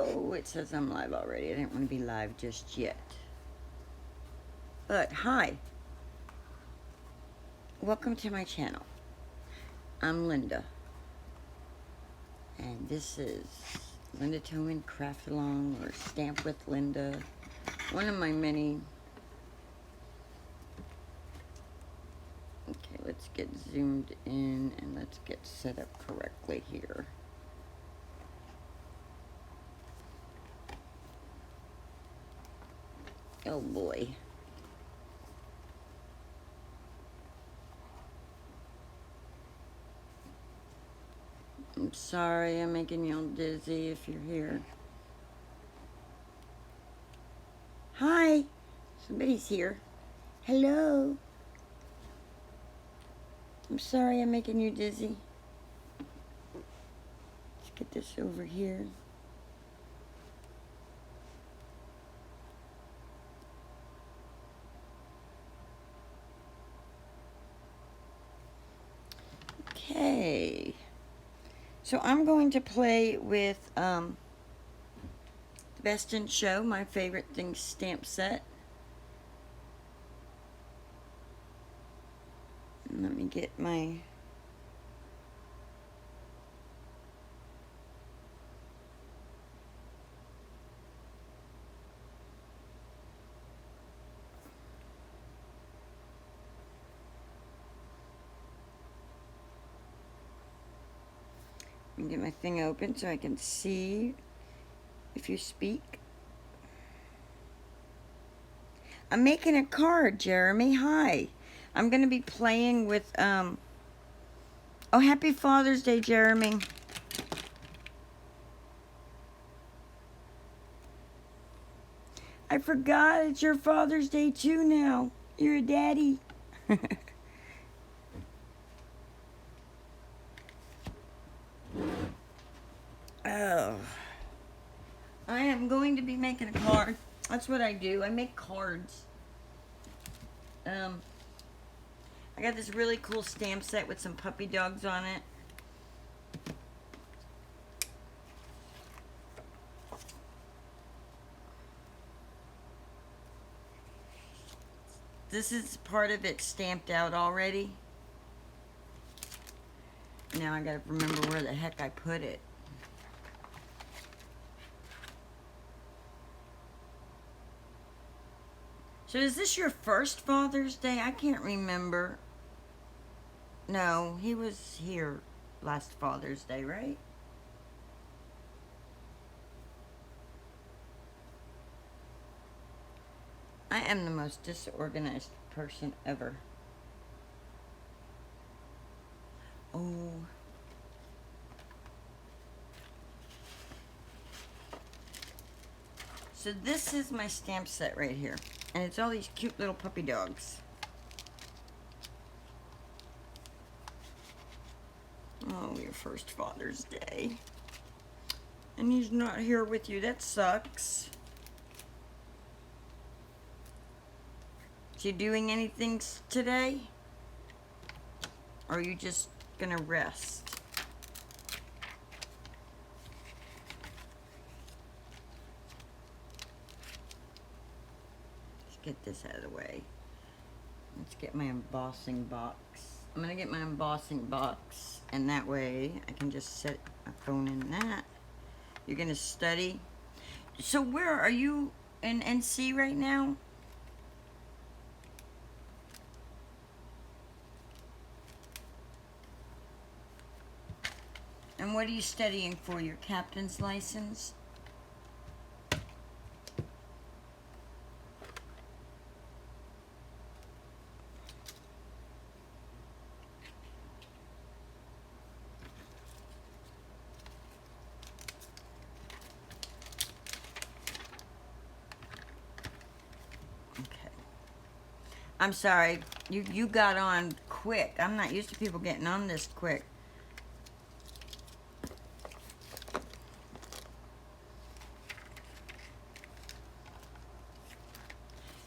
Oh, it says I'm live already. I didn't want to be live just yet. But hi, welcome to my channel. I'm Linda, and this is Linda Tillman Craft Along or Stamp with Linda. One of my many. Okay, let's get zoomed in and let's get set up correctly here. Oh boy. I'm sorry I'm making you all dizzy if you're here. Hi, somebody's here. Hello. I'm sorry I'm making you dizzy. Let's get this over here. Okay. So I'm going to play with the Bestin Show, my favorite things stamp set. And let me get my thing open so I can see if you speak. I'm making a card, Jeremy. Hi. I'm going to be playing with, oh, happy Father's Day, Jeremy. I forgot it's your Father's Day too now. You're a daddy. Oh. I am going to be making a card. That's what I do. I make cards. I got this really cool stamp set with some puppy dogs on it. This is part of it stamped out already. Now I gotta remember where the heck I put it. So is this your first Father's Day? I can't remember. No, he was here last Father's Day, right? I am the most disorganized person ever. Oh. So this is my stamp set right here. And it's all these cute little puppy dogs. Oh, your first Father's Day. And he's not here with you. That sucks. Is you doing anything today? Or are you just gonna rest? Let's get this out of the way. Let's get my embossing box. I'm gonna get my embossing box, and that way I can just set my phone in that. You're gonna study. So where are you in NC right now? And what are you studying for? Your captain's license? Okay. I'm sorry. You got on quick. I'm not used to people getting on this quick.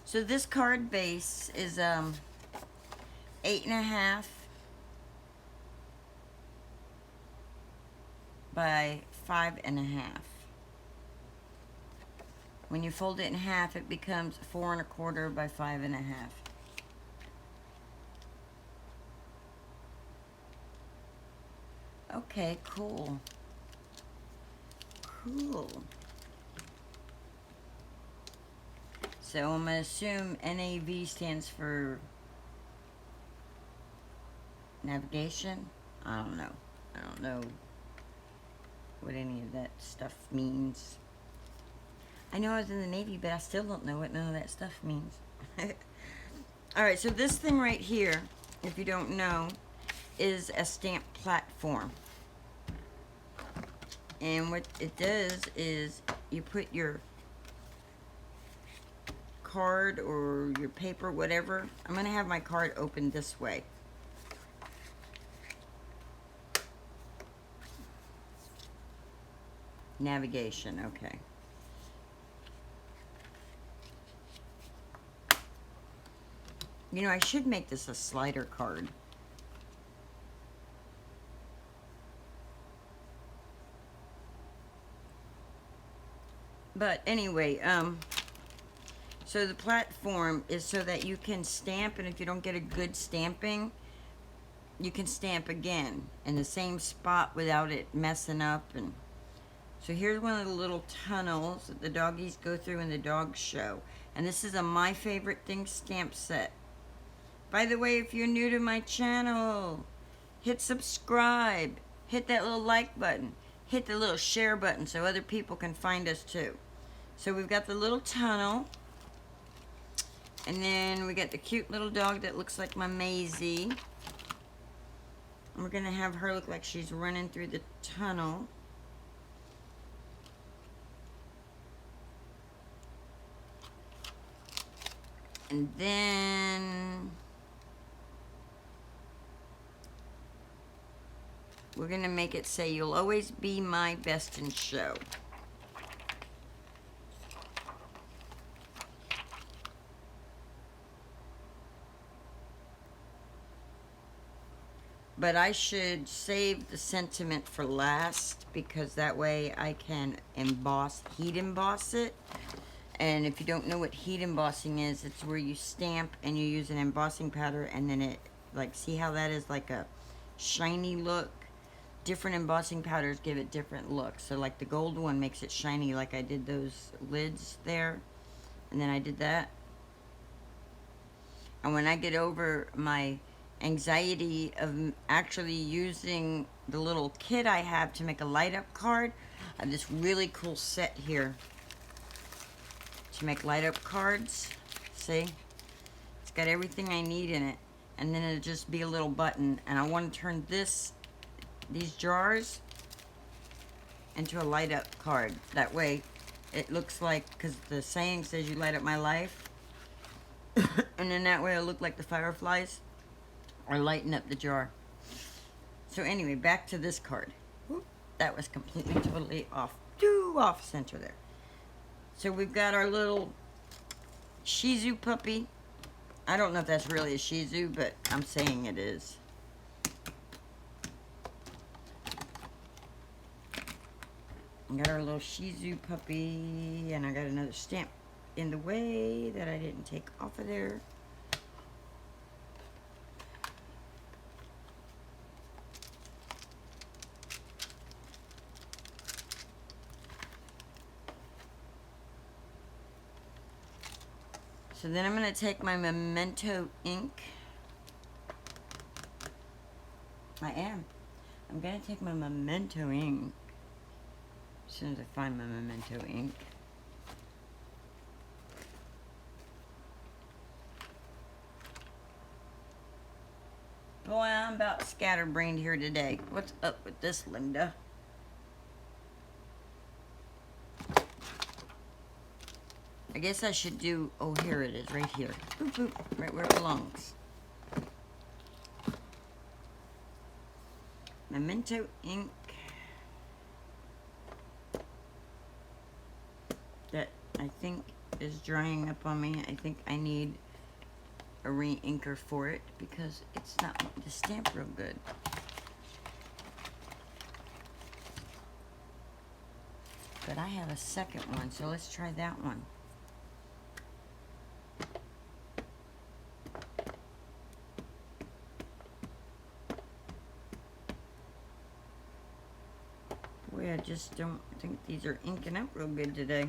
So this card base is 8.5 by 5.5. When you fold it in half, it becomes 4 1/4 by 5 1/2. Okay, cool. Cool. So I'm going to assume NAV stands for navigation. I don't know. I don't know what any of that stuff means. I know I was in the Navy, but I still don't know what none of that stuff means. Alright, so this thing right here, if you don't know, is a stamp platform. And what it does is you put your card or your paper, whatever. I'm going to have my card open this way. Navigation, okay. You know, I should make this a slider card. But anyway, so the platform is so that you can stamp, and if you don't get a good stamping, you can stamp again in the same spot without it messing up. And so here's one of the little tunnels that the doggies go through in the dog show. And this is a My Favorite Things stamp set. By the way, if you're new to my channel, hit subscribe, hit that little like button, hit the little share button so other people can find us too. So we've got the little tunnel, and then we got the cute little dog that looks like my Maisie. And we're gonna have her look like she's running through the tunnel. And then we're gonna make it say, "You'll always be my Bestin show." But I should save the sentiment for last, because that way I can heat emboss it. And if you don't know what heat embossing is, it's where you stamp and you use an embossing powder, and then it, like, see how that is like a shiny look? Different embossing powders give it different looks. So like the gold one makes it shiny, like I did those lids there, and then I did that. And when I get over my anxiety of actually using the little kit I have to make a light up card, I have this really cool set here to make light up cards. See? It's got everything I need in it. And then it'll just be a little button. And I want to turn these jars into a light up card. That way it looks like, because the saying says you light up my life. And then that way it'll look like the fireflies are lighting up the jar. So anyway, back to this card. Whoop, that was completely, totally off center there. So we've got our little Shih Tzu puppy. I don't know if that's really a Shih Tzu, but I'm saying it is. I got our little Shih Tzu puppy, and I got another stamp in the way that I didn't take off of there. So then I'm going to take my Memento ink. I'm going to take my Memento ink as soon as I find my Memento ink. Boy, I'm about scatterbrained here today. What's up with this, Linda? I guess I should do, oh, here it is, right here. Boop, boop, right where it belongs. Memento ink. That I think is drying up on me. I think I need a re-inker for it because it's not wanting to stamp real good. but I have a second one, so let's try that one. Boy, I just don't think these are inking up real good today.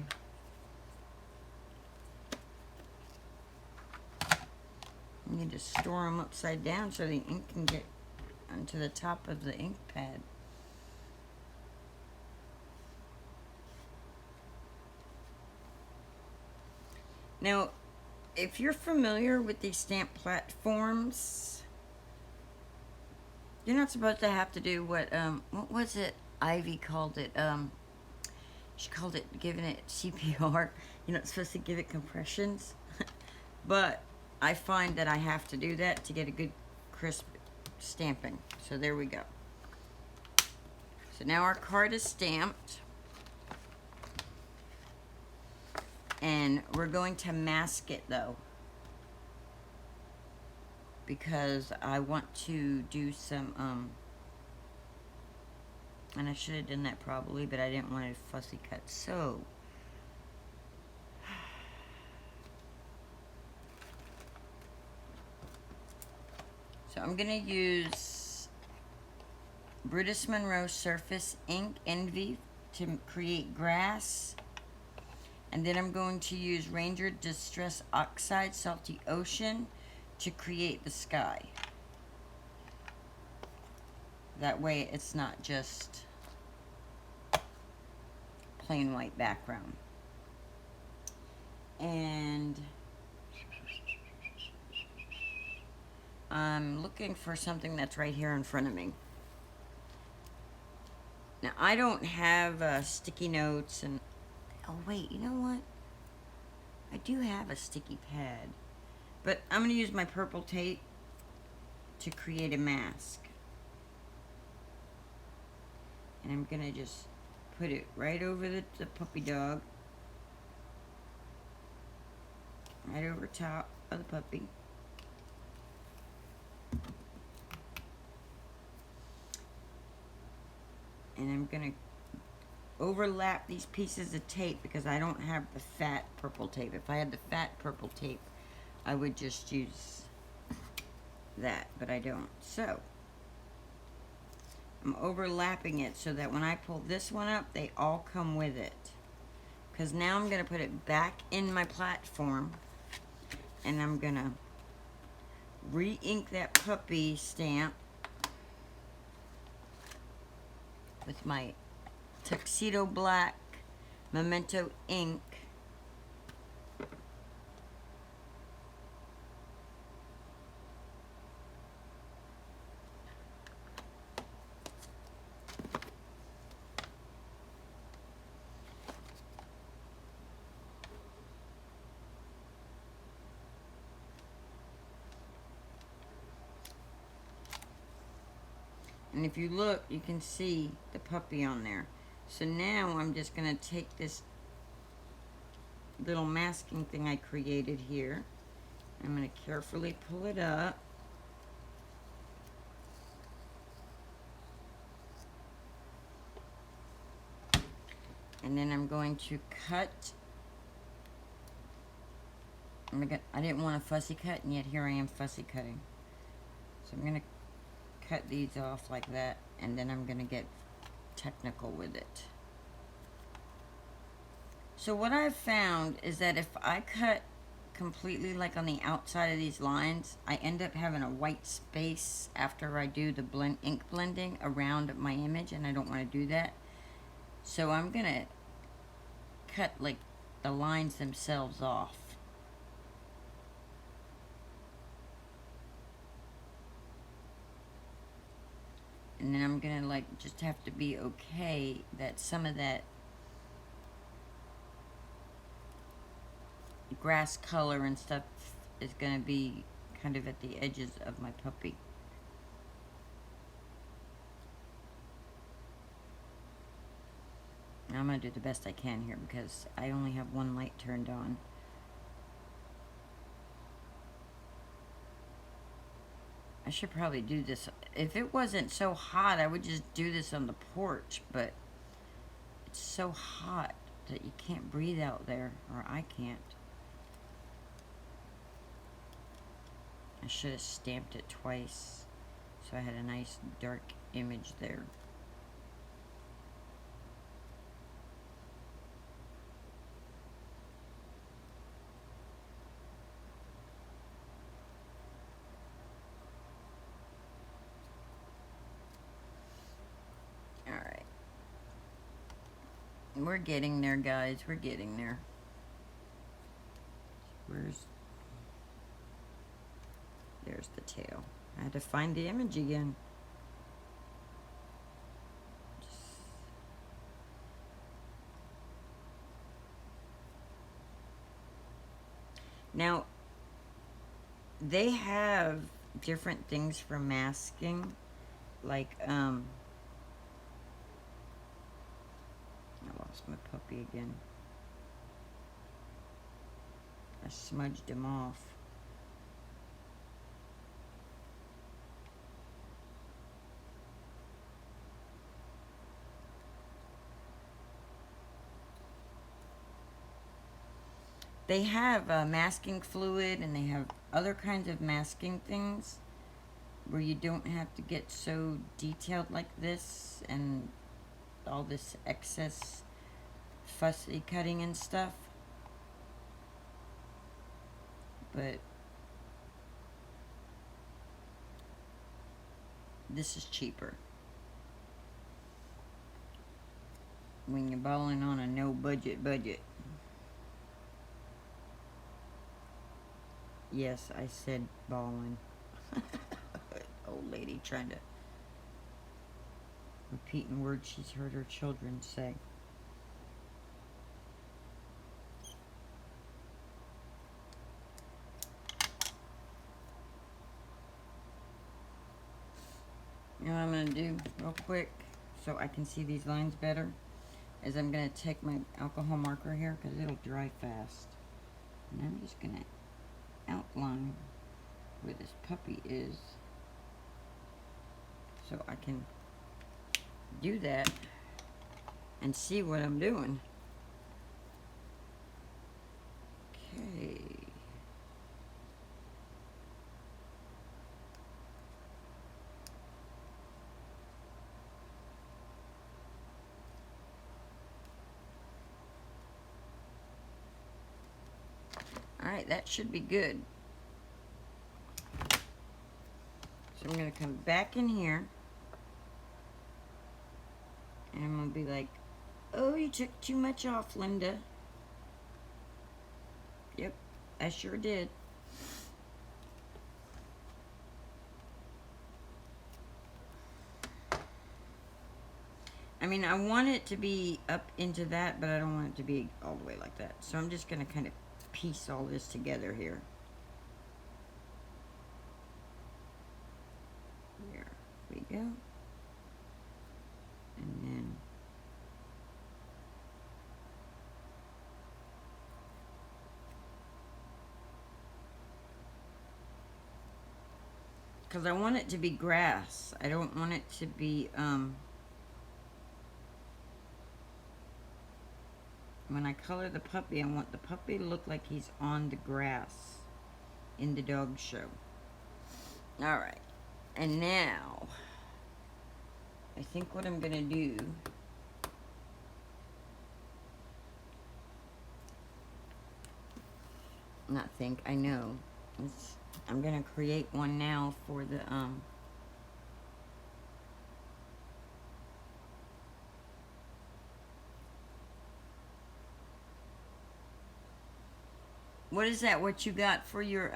I need to store them upside down so the ink can get onto the top of the ink pad. Now, if you're familiar with these stamp platforms, you're not supposed to have to do what was it? Ivy called it, she called it giving it CPR. You're not supposed to give it compressions. But I find that I have to do that to get a good crisp stamping. So there we go. So now our card is stamped. And we're going to mask it though, because I want to do some, and I should have done that probably, but I didn't want to fussy cut. So I'm gonna use Brutus Monroe Surface Ink Envy to create grass. And then I'm going to use Ranger Distress Oxide Salty Ocean to create the sky. That way it's not just plain white background. And I'm looking for something that's right here in front of me. Now I don't have sticky notes and... Oh wait, you know what? I do have a sticky pad. But I'm going to use my purple tape to create a mask. And I'm going to just put it right over the puppy dog. Right over top of the puppy. And I'm going to overlap these pieces of tape because I don't have the fat purple tape. If I had the fat purple tape, I would just use that, but I don't. So I'm overlapping it so that when I pull this one up, they all come with it. Because now I'm going to put it back in my platform, and I'm going to re-ink that puppy stamp with my Tuxedo Black Memento ink. And if you look, you can see the puppy on there. So now I'm just going to take this little masking thing I created here. I'm going to carefully pull it up. And then I'm going to cut. I didn't want a fussy cut, and yet here I am fussy cutting. So I'm going to cut these off like that, and then I'm going to get technical with it. So what I've found is that if I cut completely like on the outside of these lines, I end up having a white space after I do the ink blending around my image, and I don't want to do that. So I'm going to cut like the lines themselves off. And then I'm gonna like just have to be okay that some of that grass color and stuff is gonna be kind of at the edges of my puppy. I'm gonna do the best I can here because I only have one light turned on. I should probably do this. If it wasn't so hot, I would just do this on the porch, but It's so hot that you can't breathe out there, or I can't. I should have stamped it twice, so I had a nice dark image there. Alright. We're getting there, guys. We're getting there. There's the tail. I had to find the image again. Now, they have different things for masking, like, I lost my puppy again. I smudged him off. They have masking fluid, and they have other kinds of masking things where you don't have to get so detailed like this and all this excess fussy cutting and stuff. But this is cheaper when you're balling on a no budget. Yes, I said balling. Old lady trying to repeating words she's heard her children say. You know what I'm going to do real quick so I can see these lines better is I'm going to take my alcohol marker here because it'll dry fast. And I'm just going to outline where this puppy is so I can do that and see what I'm doing. Okay. Alright, that should be good. So I'm going to come back in here. And I'm going to be like, oh, you took too much off, Linda. Yep, I sure did. I mean, I want it to be up into that, but I don't want it to be all the way like that. So I'm just going to kind of piece all this together here. There we go. And then because I want it to be grass. I don't want it to be when I color the puppy, I want the puppy to look like he's on the grass in the dog show. Alright. And now, I think what I'm going to do, not think, I know, I'm going to create one now for the, what is that, what you got for your,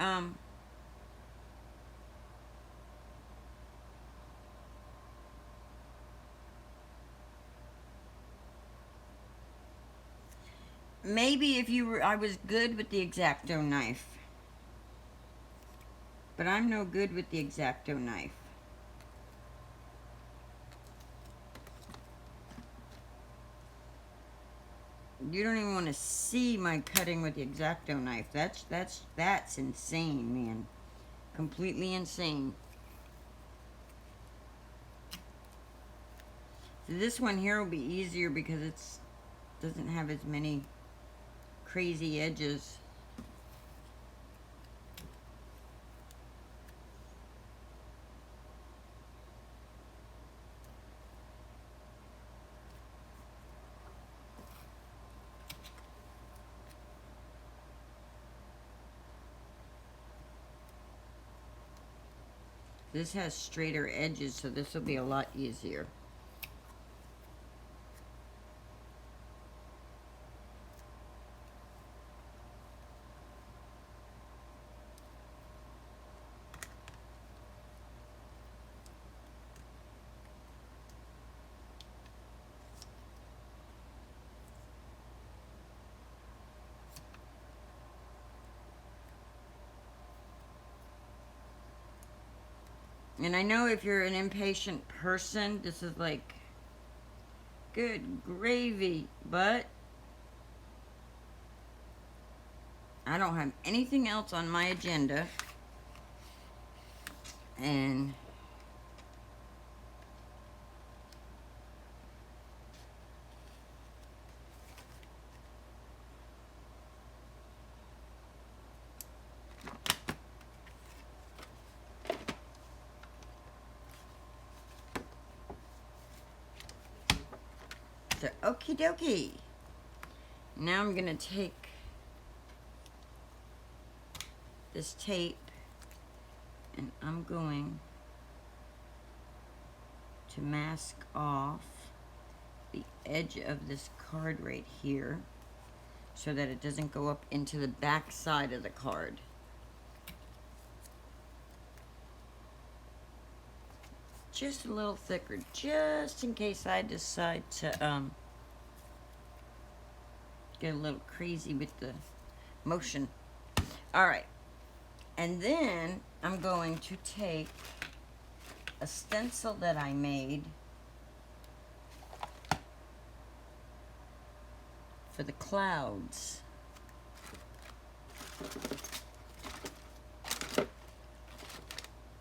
maybe if you were, I was good with the X-Acto knife. But I'm no good with the X-Acto knife. You don't even want to see my cutting with the X-Acto knife. That's insane, man. Completely insane. So this one here will be easier because it's doesn't have as many crazy edges. This has straighter edges, so this will be a lot easier. And I know if you're an impatient person, this is like good gravy, but I don't have anything else on my agenda. And so, okie dokie. Now I'm going to take this tape and I'm going to mask off the edge of this card right here so that it doesn't go up into the back side of the card. Just a little thicker, just in case I decide to get a little crazy with the motion. All right, and then I'm going to take a stencil that I made for the clouds.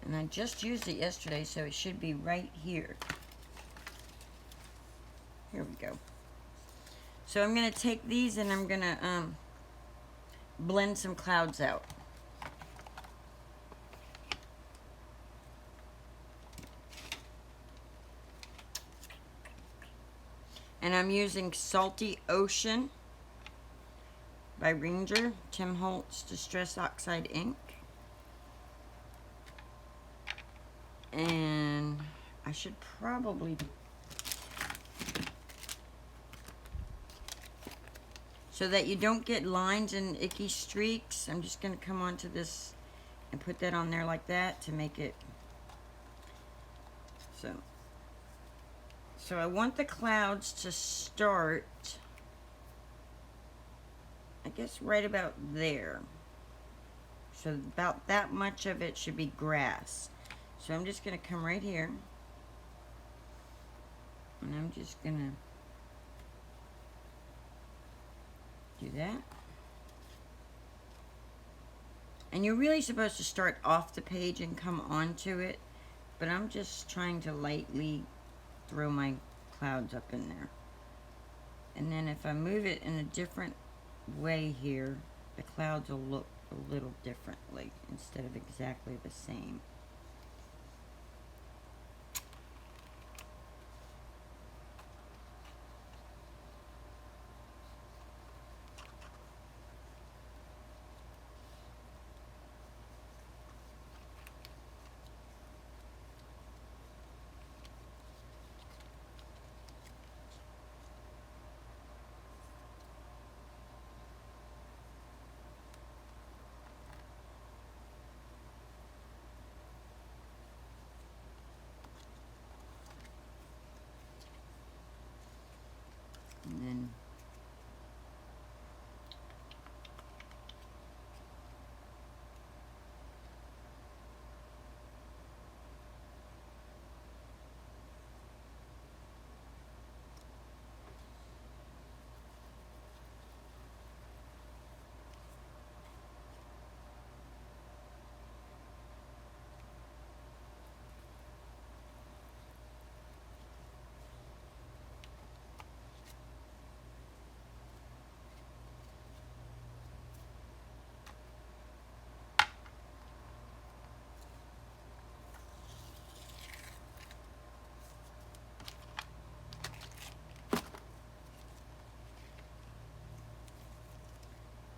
And I just used it yesterday, so it should be right here. Here we go. So I'm going to take these and I'm going to blend some clouds out. And I'm using Salty Ocean by Ranger, Tim Holtz Distress Oxide ink. And I should probably... So that you don't get lines and icky streaks, I'm just going to come onto this and put that on there like that to make it... So I want the clouds to start, I guess, right about there. So about that much of it should be grass. So I'm just going to come right here. And I'm just going to do that. And you're really supposed to start off the page and come onto it. But I'm just trying to lightly throw my clouds up in there. And then if I move it in a different way here, the clouds will look a little differently instead of exactly the same.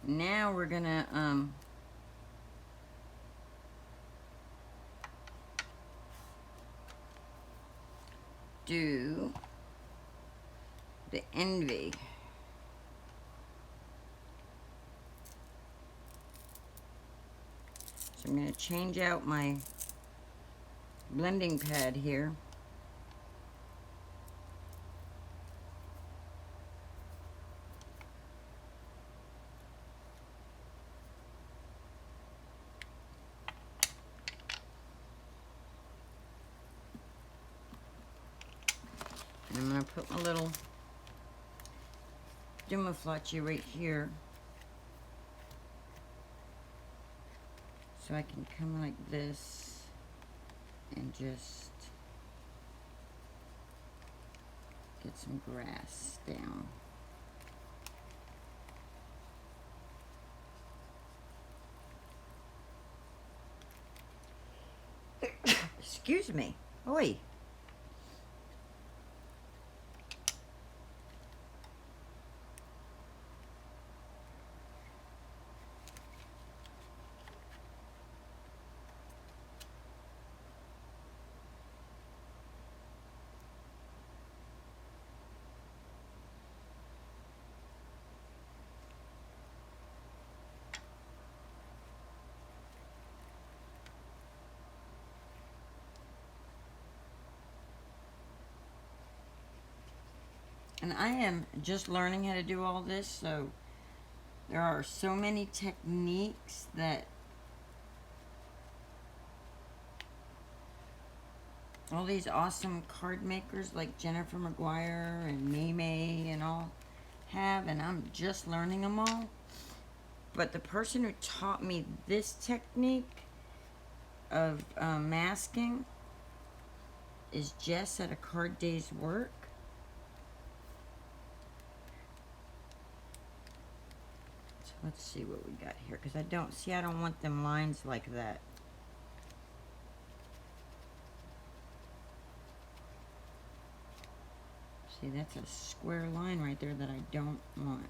Now we're gonna do the envy. So I'm gonna change out my blending pad here. And I'm going to put my little Dumaflachi right here. So I can come like this and just get some grass down. Excuse me. Oi. And I am just learning how to do all this, so there are so many techniques that all these awesome card makers like Jennifer McGuire and May and all have, and I'm just learning them all. But the person who taught me this technique of masking is Jess at A Card Day's Work. So let's see what we got here, because I don't want them lines like that. See, that's a square line right there that I don't want.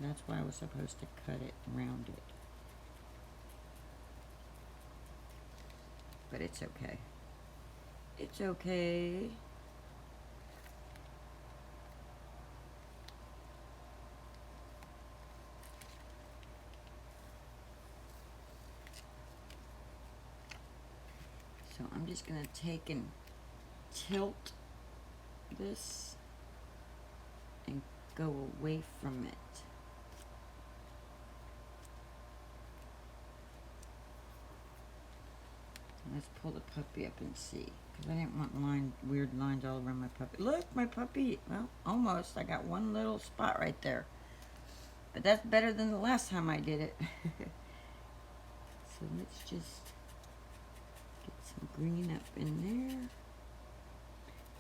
That's why I was supposed to cut it around it. But it's okay. It's okay. So I'm just going to take and tilt this and go away from it. Let's pull the puppy up and see, because I didn't want weird lines all around my puppy. Look, my puppy, well, almost. I got one little spot right there. But that's better than the last time I did it. So let's just get some green up in there.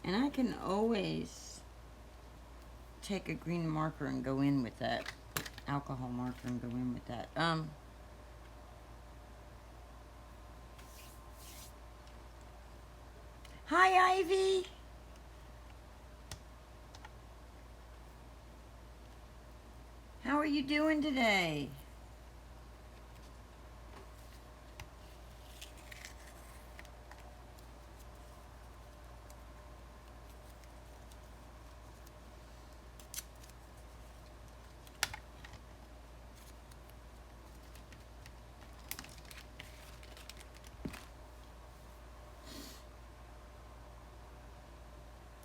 And I can always take a green marker and go in with that. Alcohol marker and go in with that. Hi, Ivy. How are you doing today?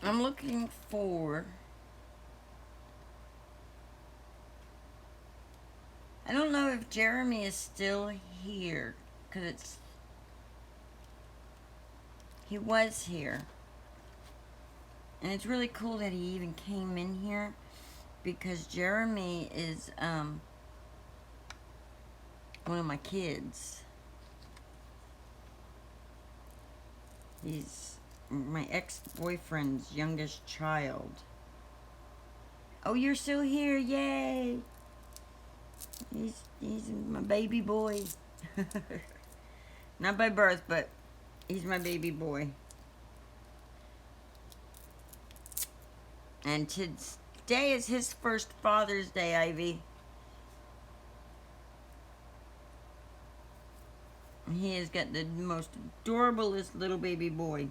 I'm looking for... I don't know if Jeremy is still here, because he was here. And it's really cool that he even came in here, because Jeremy is one of my kids. He's my ex-boyfriend's youngest child. Oh, you're still here, yay! He's my baby boy. Not by birth, but he's my baby boy. And today is his first Father's Day, Ivy. He has got the most adorablest little baby boy.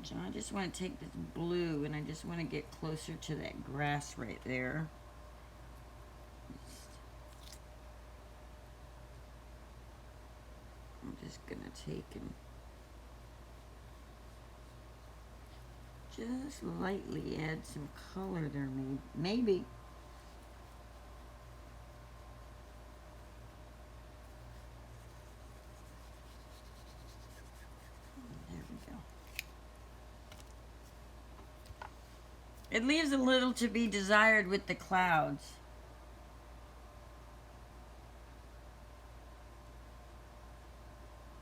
So I just want to take this blue and I just want to get closer to that grass right there. I'm just going to take and just lightly add some color there, maybe. There we go. It leaves a little to be desired with the clouds.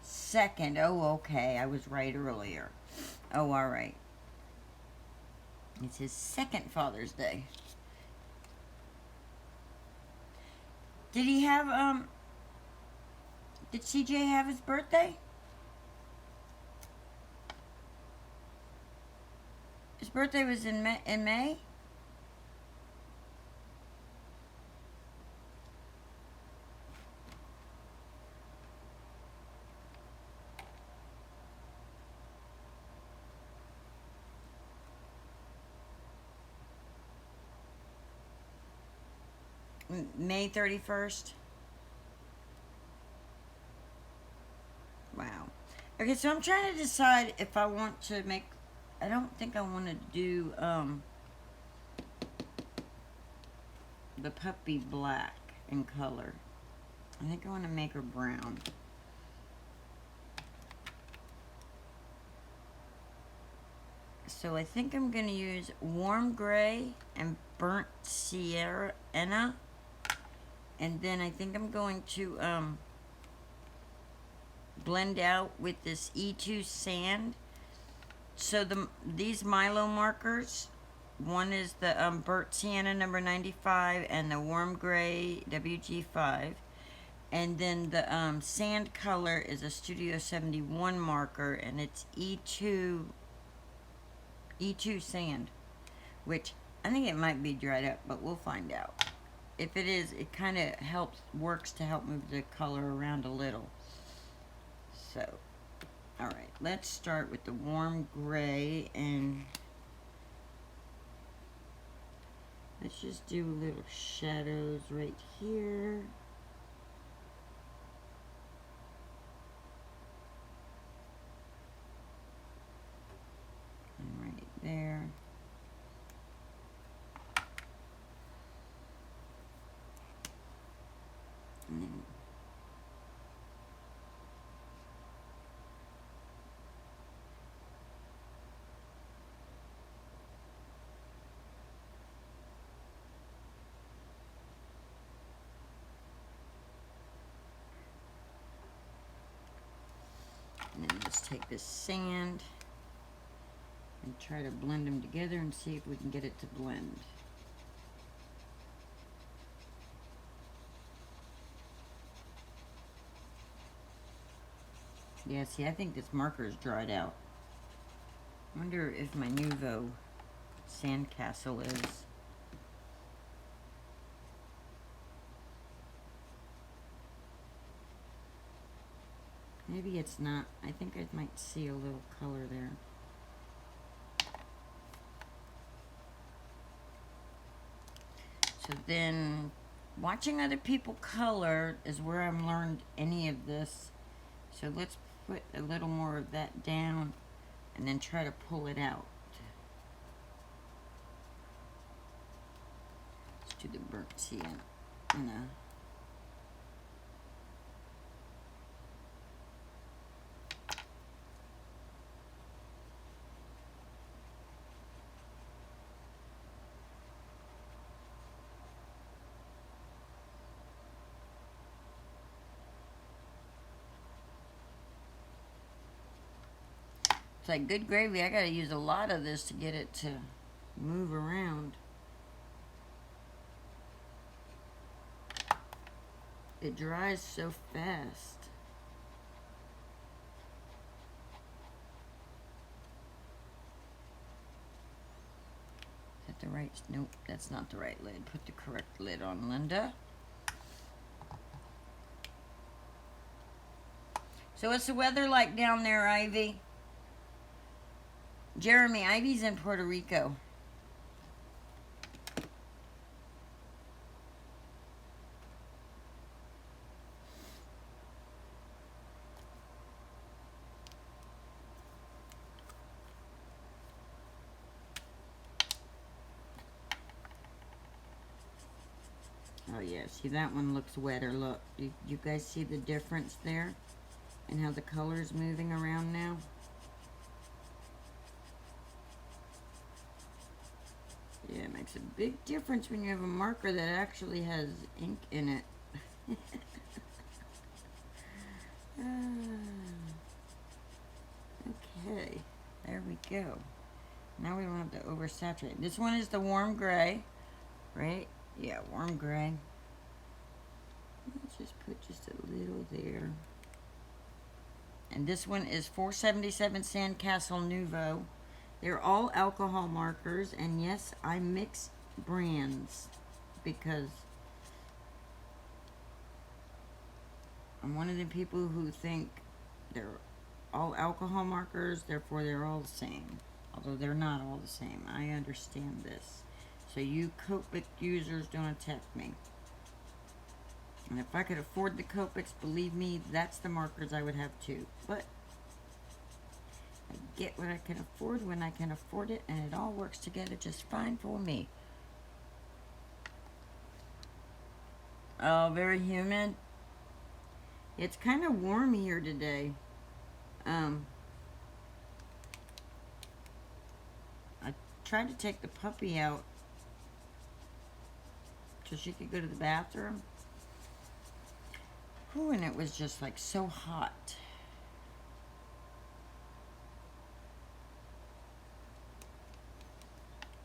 Second. Oh, okay. I was right earlier. Oh, all right. It's his second Father's Day. Did he have, did CJ have his birthday? His birthday was in May? May 31st? Wow. Okay, so I'm trying to decide if I want to make... I don't think I want to do the puppy black in color. I think I want to make her brown. So I think I'm going to use warm gray and burnt sienna. And then I think I'm going to blend out with this E2 sand. So these Milo markers, one is the burnt sienna number 95 and the warm gray WG5. And then the sand color is a Studio 71 marker, and it's E2 sand, which I think it might be dried up, but we'll find out. If it is, it kind of works to help move the color around a little. So, alright, let's start with the warm gray, and let's just do little shadows right here. And right there. And then let's take this sand and try to blend them together and see if we can get it to blend. Yeah, see, I think this marker is dried out. I wonder if my Nuvo sandcastle is. Maybe it's not. I think I might see a little color there. So then, watching other people color is where I've learned any of this. So let's put a little more of that down and then try to pull it out. Let's do the burnt sienna. It's like good gravy. I gotta use a lot of this to get it to move around. It dries so fast. Have the right? Nope, that's not the right lid. Put the correct lid on, Linda. So what's the weather like down there, Ivy? Jeremy, Ivy's in Puerto Rico. Oh yeah, see that one looks wetter. Look, you guys see the difference there? And how the color's moving around now? Yeah, it makes a big difference when you have a marker that actually has ink in it. Okay, there we go. Now we don't have to oversaturate. This one is the warm gray, right? Yeah, warm gray. Let's just put just a little there. And this one is 477 Sandcastle Nouveau. They're all alcohol markers, and yes, I mix brands because I'm one of the people who think they're all alcohol markers, therefore they're all the same. Although they're not all the same. I understand this. So you Copic users don't attack me. And if I could afford the Copics, believe me, that's the markers I would have too. But I get what I can afford when I can afford it, and it all works together just fine for me. Oh, very humid. It's kind of warm here today. I tried to take the puppy out so she could go to the bathroom. Ooh, and it was just like so hot.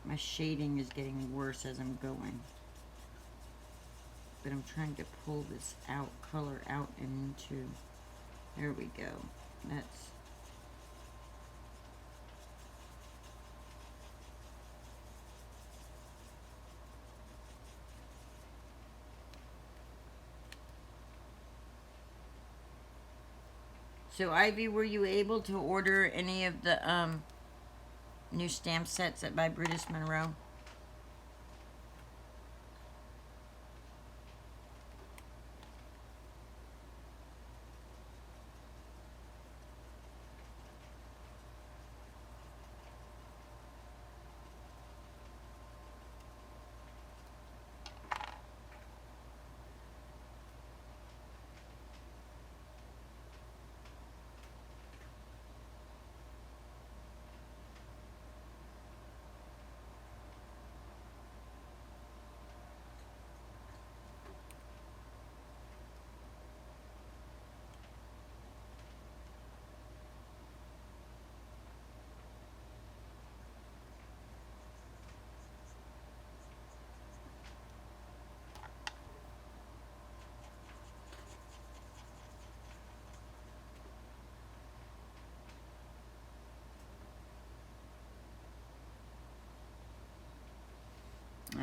My shading is getting worse as I'm going. But I'm trying to pull this color out and into, there we go. That's, so Ivy, were you able to order any of the new stamp sets by Brutus Monroe?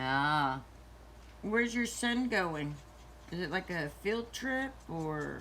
Ah. Where's your son going? Is it like a field trip or?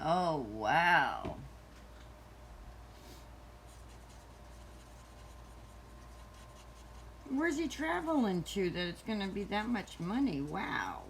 Oh, wow. Where's he traveling to that it's going to be that much money? Wow.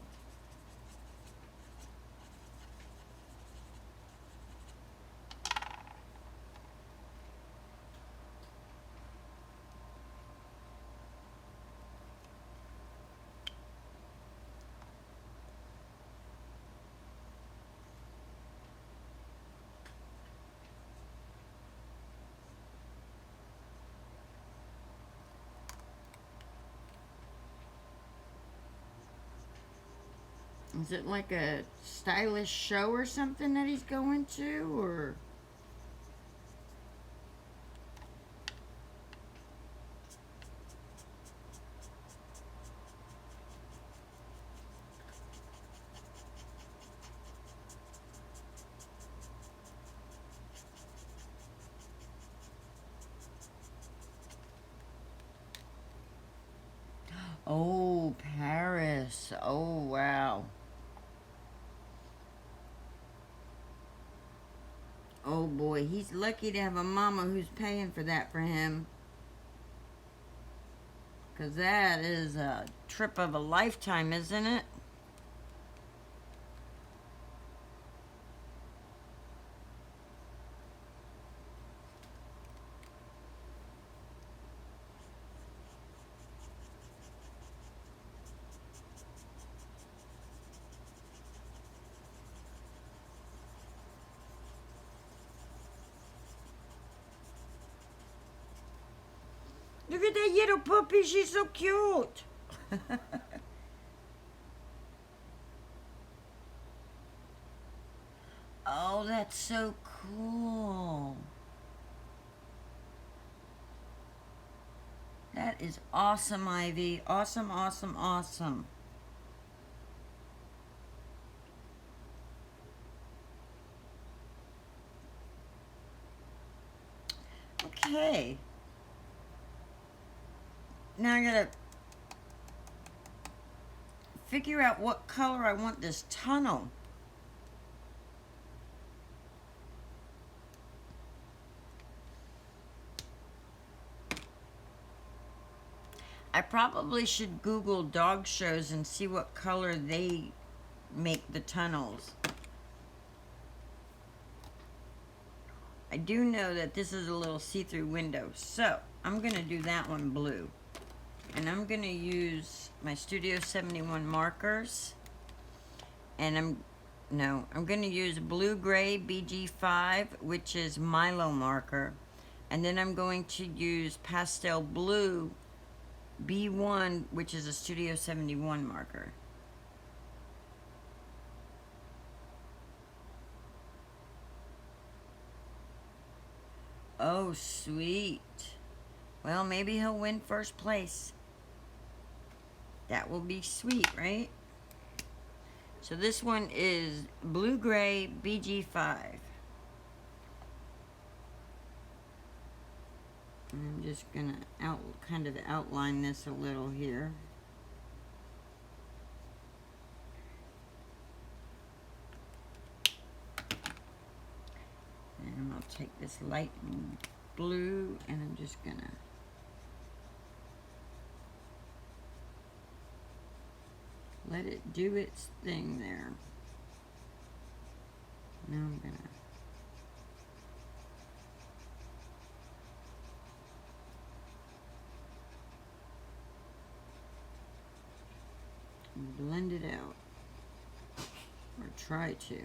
Is it like a stylish show or something that he's going to, or? Oh, Paris. Oh, wow. Oh boy, he's lucky to have a mama who's paying for that for him. Because that is a trip of a lifetime, isn't it? Look at that little puppy, she's so cute. Oh, that's so cool. That is awesome, Ivy. Awesome, awesome, awesome. Okay. Now I gotta figure out what color I want this tunnel. I probably should Google dog shows and see what color they make the tunnels. I do know that this is a little see-through window, so I'm gonna do that one blue. And I'm gonna use my Studio 71 markers, and I'm gonna use blue gray BG5, which is Milo marker, and then I'm going to use pastel blue B1, which is a Studio 71 marker. Oh, sweet. Well, maybe he'll win first place. That will be sweet, right? So this one is blue-gray BG5. I'm just gonna kind of outline this a little here. And I'll take this light blue and I'm just gonna let it do its thing there. Now I'm gonna blend it out, or try to.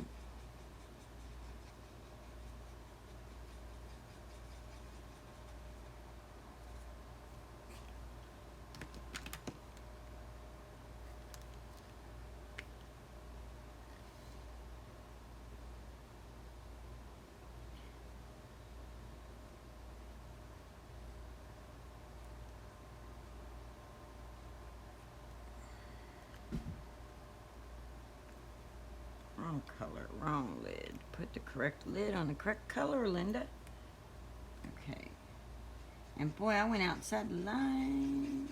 Wrong color, wrong lid. Put the correct lid on the correct color, Linda. Okay. And boy, I went outside the lines.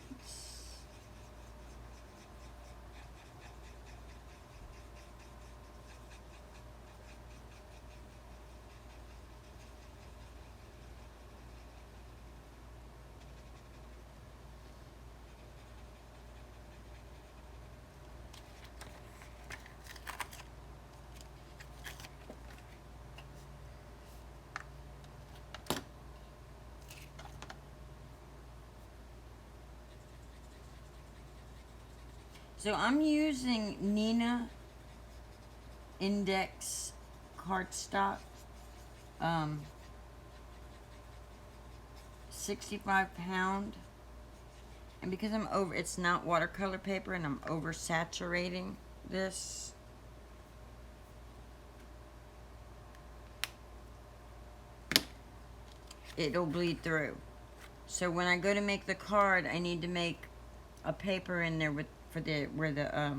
So I'm using Nina Index cardstock, 65 pound. And because it's not watercolor paper and I'm oversaturating this, it'll bleed through. So when I go to make the card, I need to make a paper in there where the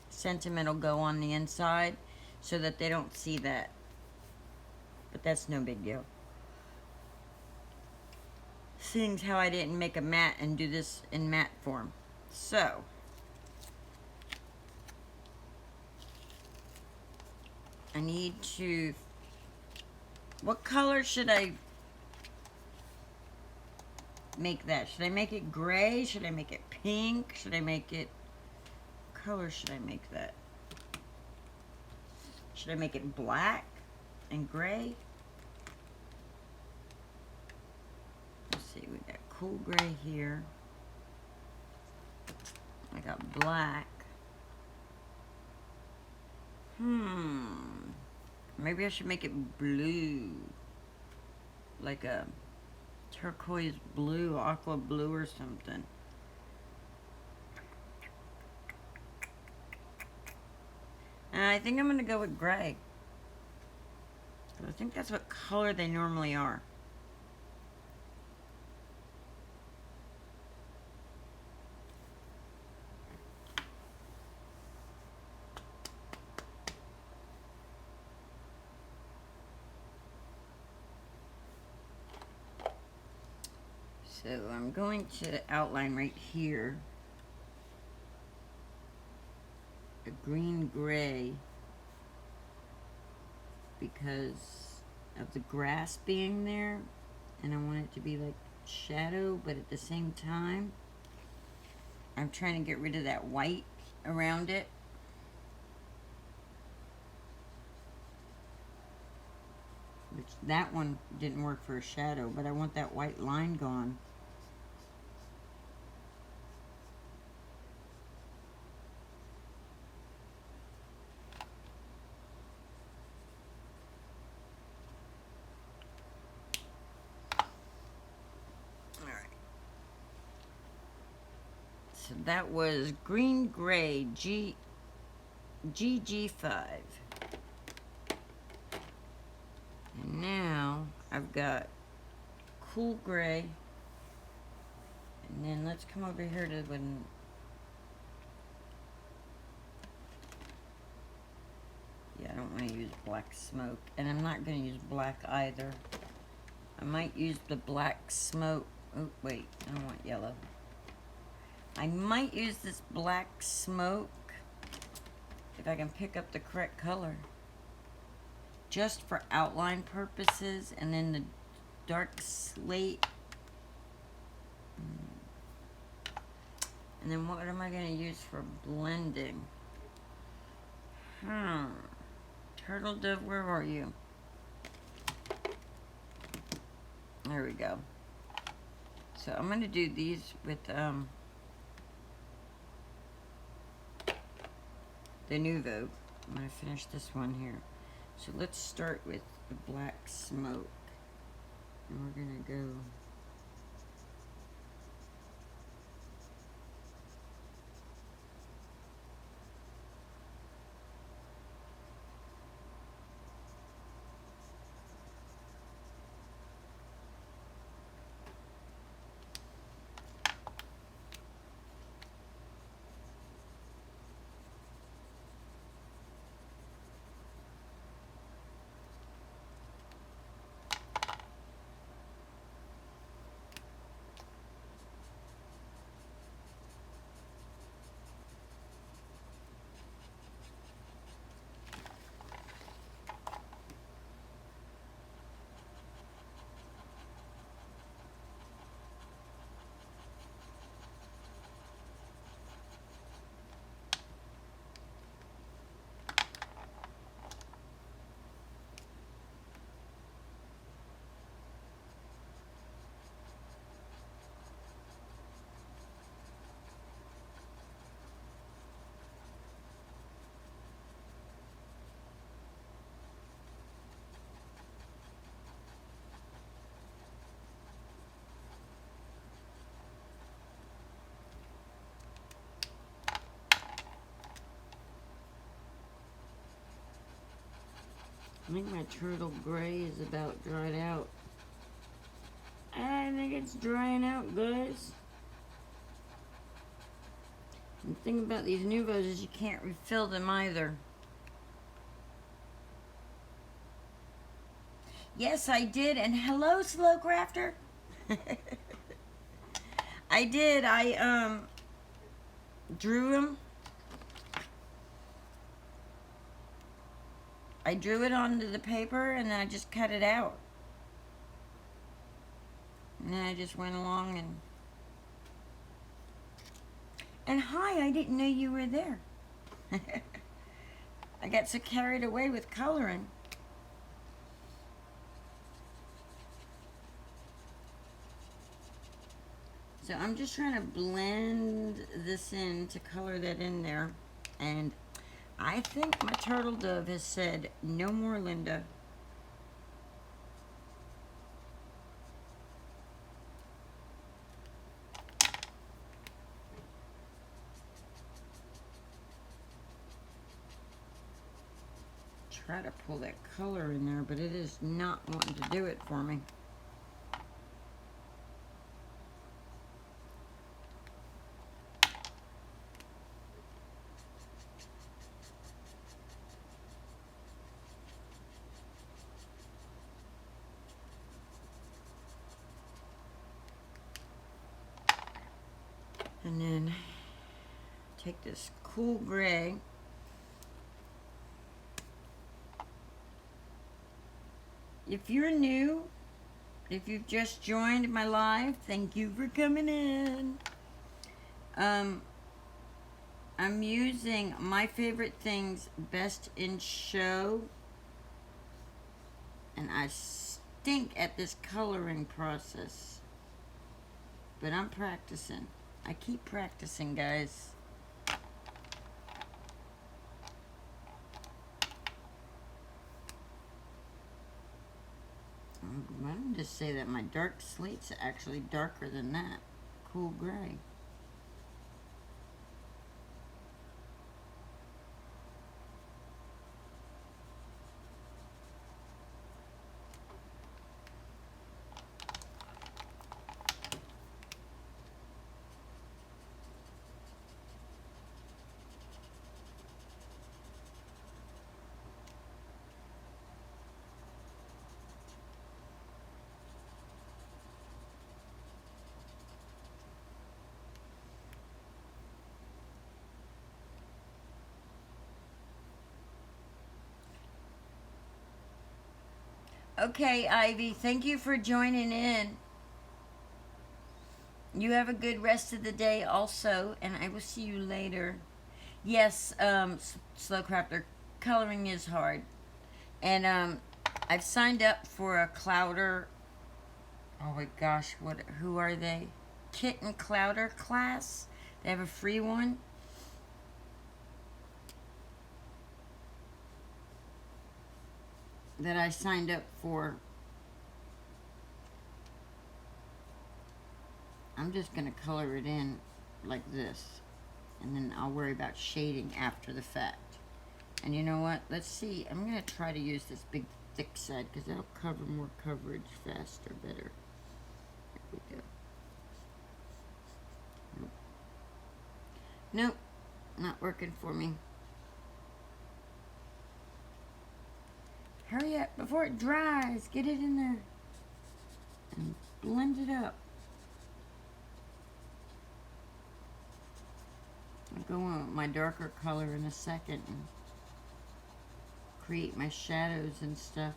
sentiment will go on the inside, so that they don't see that. But that's no big deal. Seeing how I didn't make a matte and do this in matte form. So I need to, what color should I make that? Should I make it gray? Should I make it pink? Should I make it, what color should I make that? Should I make it black and gray? Let's see, we got cool gray here. I got black. Maybe I should make it blue. Like a turquoise blue, aqua blue or something. And I think I'm going to go with gray. I think that's what color they normally are. So I'm going to outline right here a green gray because of the grass being there, and I want it to be like shadow, but at the same time I'm trying to get rid of that white around it. Which that one didn't work for a shadow, but I want that white line gone. So that was green gray GG5. And now I've got cool gray. And then let's come over here to when I don't want to use black smoke. And I'm not going to use black either. I might use the black smoke. Oh, wait, I don't want yellow. I might use this black smoke if I can pick up the correct color. Just for outline purposes, and then the dark slate. And then what am I going to use for blending? Turtle Dove, where are you? There we go. So I'm going to do these with the Nuvo. I'm going to finish this one here. So let's start with the black smoke. And we're going to go I think my turtle gray is about dried out. I think it's drying out, guys. And the thing about these Nuvos is you can't refill them either. Yes, I did. And hello, Slow Crafter. I did. I drew them. I drew it onto the paper and then I just cut it out. And then I just went along and hi, I didn't know you were there. I got so carried away with coloring. So I'm just trying to blend this in to color that in there. And I think my turtle dove has said, no more Linda. Try to pull that color in there, but it is not wanting to do it for me. And then take this cool gray. If you're new, if you've just joined my live, thank you for coming in. I'm using My Favorite Things Best in Show. And I stink at this coloring process. But I'm practicing. I keep practicing, guys. Why don't I just say that my dark slate's actually darker than that cool gray. Okay, Ivy, thank you for joining in. You have a good rest of the day also, and I will see you later. Yes, Slow Crafter, coloring is hard. And I've signed up for a Clouder. Oh my gosh, who are they? Kitten Clouder class. They have a free one. That I signed up for. I'm just going to color it in like this. And then I'll worry about shading after the fact. And you know what? Let's see. I'm going to try to use this big thick side because that'll cover more coverage faster, better. There we go. Nope. Not working for me. Hurry up before it dries. Get it in there. And blend it up. I'll go on with my darker color in a second and create my shadows and stuff.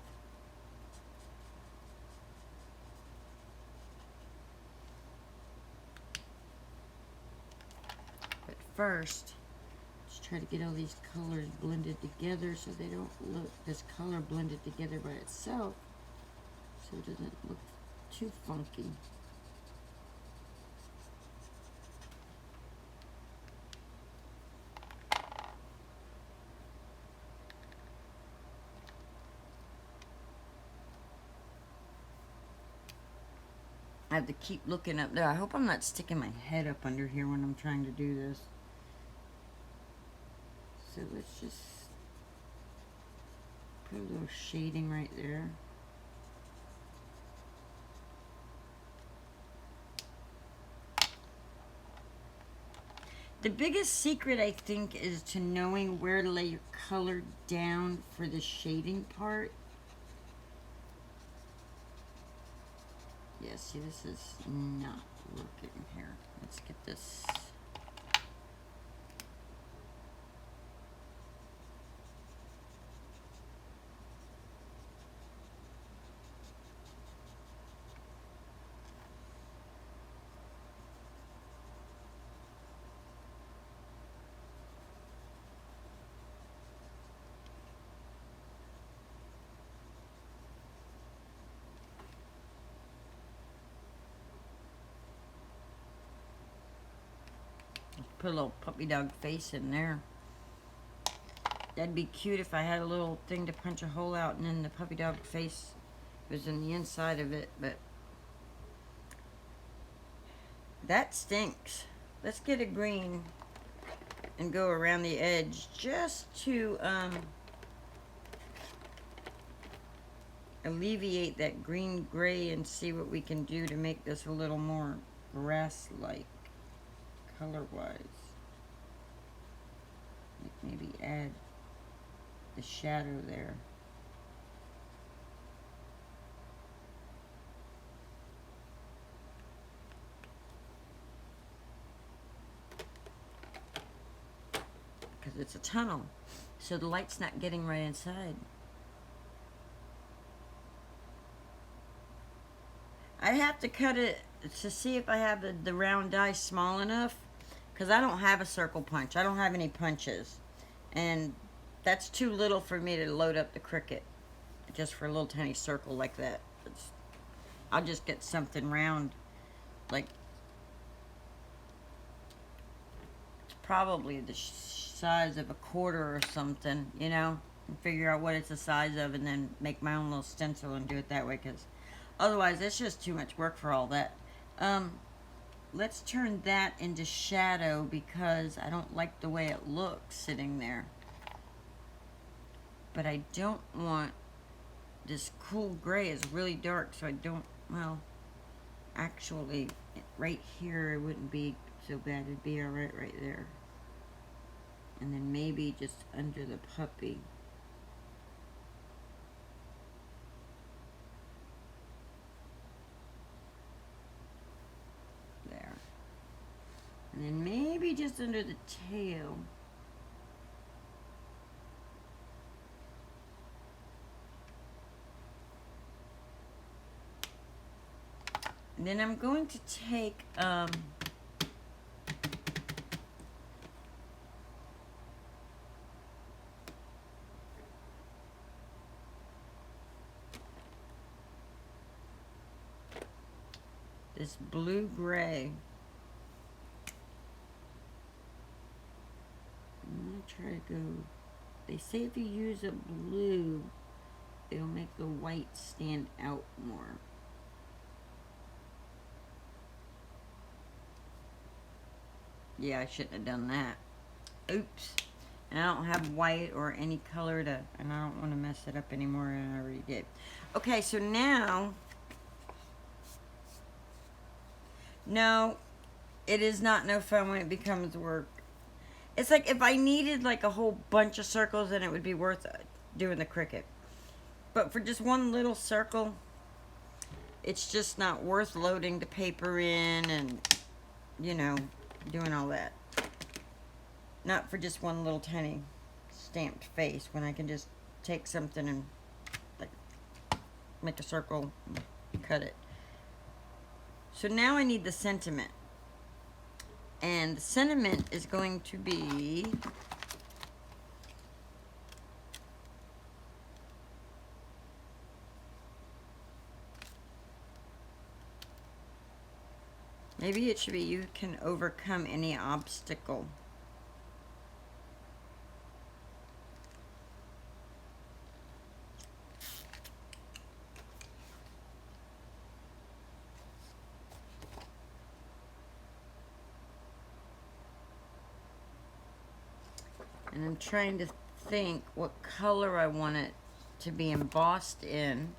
But first, let's try to get all these colors blended together so they don't look, this color blended together by itself so it doesn't look too funky. I have to keep looking up there. I hope I'm not sticking my head up under here when I'm trying to do this. So let's just Put a little shading right there. The biggest secret, I think, is to knowing where to lay your color down for the shading part. Yeah, see, this is not working here. Let's get this. Put a little puppy dog face in there. That'd be cute if I had a little thing to punch a hole out and then the puppy dog face was in the inside of it, but that stinks. Let's get a green and go around the edge just to alleviate that green gray and see what we can do to make this a little more grass-like color-wise. Maybe add the shadow there. Because it's a tunnel, so the light's not getting right inside. I'd have to cut it to see if I have the round die small enough, because I don't have a circle punch. I don't have any punches, and that's too little for me to load up the Cricut just for a little tiny circle like that. I'll just get something round, like it's probably the size of a quarter or something, you know, and figure out what it's the size of and then make my own little stencil and do it that way, because otherwise it's just too much work for all that. Let's turn that into shadow because I don't like the way it looks sitting there. But I don't want this cool gray is really dark, so I don't, well, actually, right here it wouldn't be so bad. It'd be alright right there. And then maybe just under the puppy. There. And then maybe just under the tail. And then I'm going to take this blue-gray. I'm going to try to go... They say if you use a blue, it'll make the white stand out more. Yeah, I shouldn't have done that. Oops. And I don't have white or any color to... And I don't want to mess it up anymore, and I already did. Okay, so now... No, it is not no fun when it becomes work. It's like if I needed like a whole bunch of circles, then it would be worth doing the Cricut. But for just one little circle, it's just not worth loading the paper in and, you know, doing all that. Not for just one little tiny stamped face when I can just take something and like make a circle and cut it. So now I need the sentiment. And the sentiment is going to be maybe it should be you can overcome any obstacle. And I'm trying to think what color I want it to be embossed in.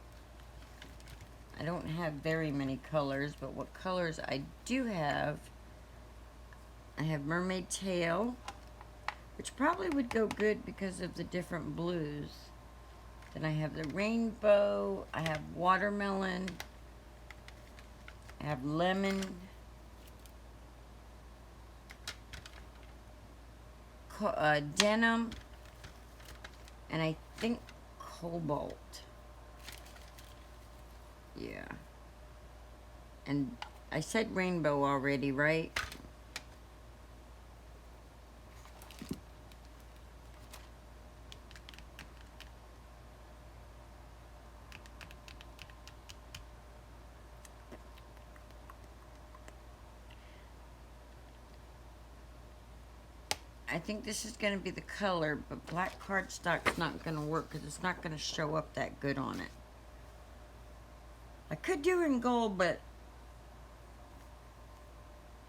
I don't have very many colors, but what colors I do have, I have mermaid tail, which probably would go good because of the different blues. Then I have the rainbow, I have watermelon, I have lemon, denim, and I think cobalt. Yeah. And I said rainbow already, right? I think this is going to be the color, but black cardstock's not going to work because it's not going to show up that good on it. I could do it in gold, but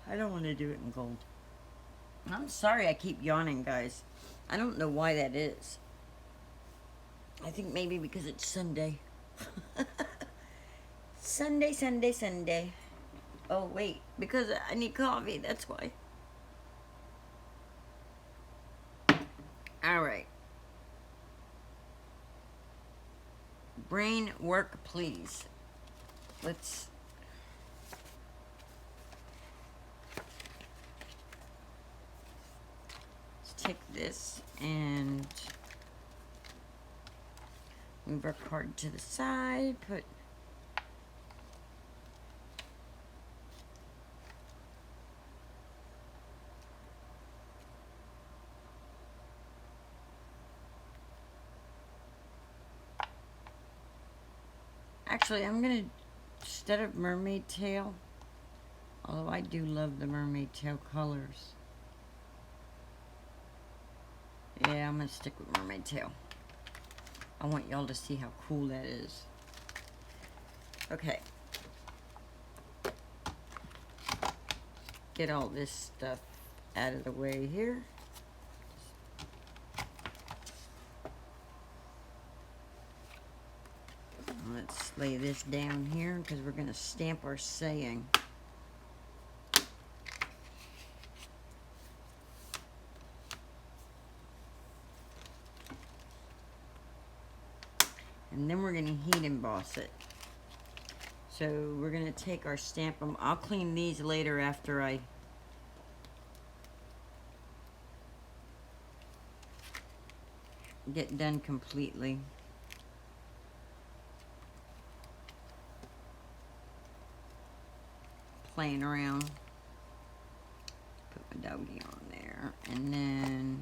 I don't want to do it in gold. I'm sorry I keep yawning, guys. I don't know why that is. I think maybe because it's Sunday. Sunday, Sunday, Sunday. Oh, wait. Because I need coffee. That's why. Alright. Brain work, please. Let's take this and move our card to the side. Put actually, I'm gonna, instead of mermaid tail, although I do love the mermaid tail colors. Yeah, I'm gonna stick with mermaid tail. I want y'all to see how cool that is. Okay. Get all this stuff out of the way here. Let's lay this down here because we're going to stamp our saying. And then we're going to heat emboss it. So we're going to take our stamp. I'll clean these later after I get done completely. Playing around. Put my doggy on there. And then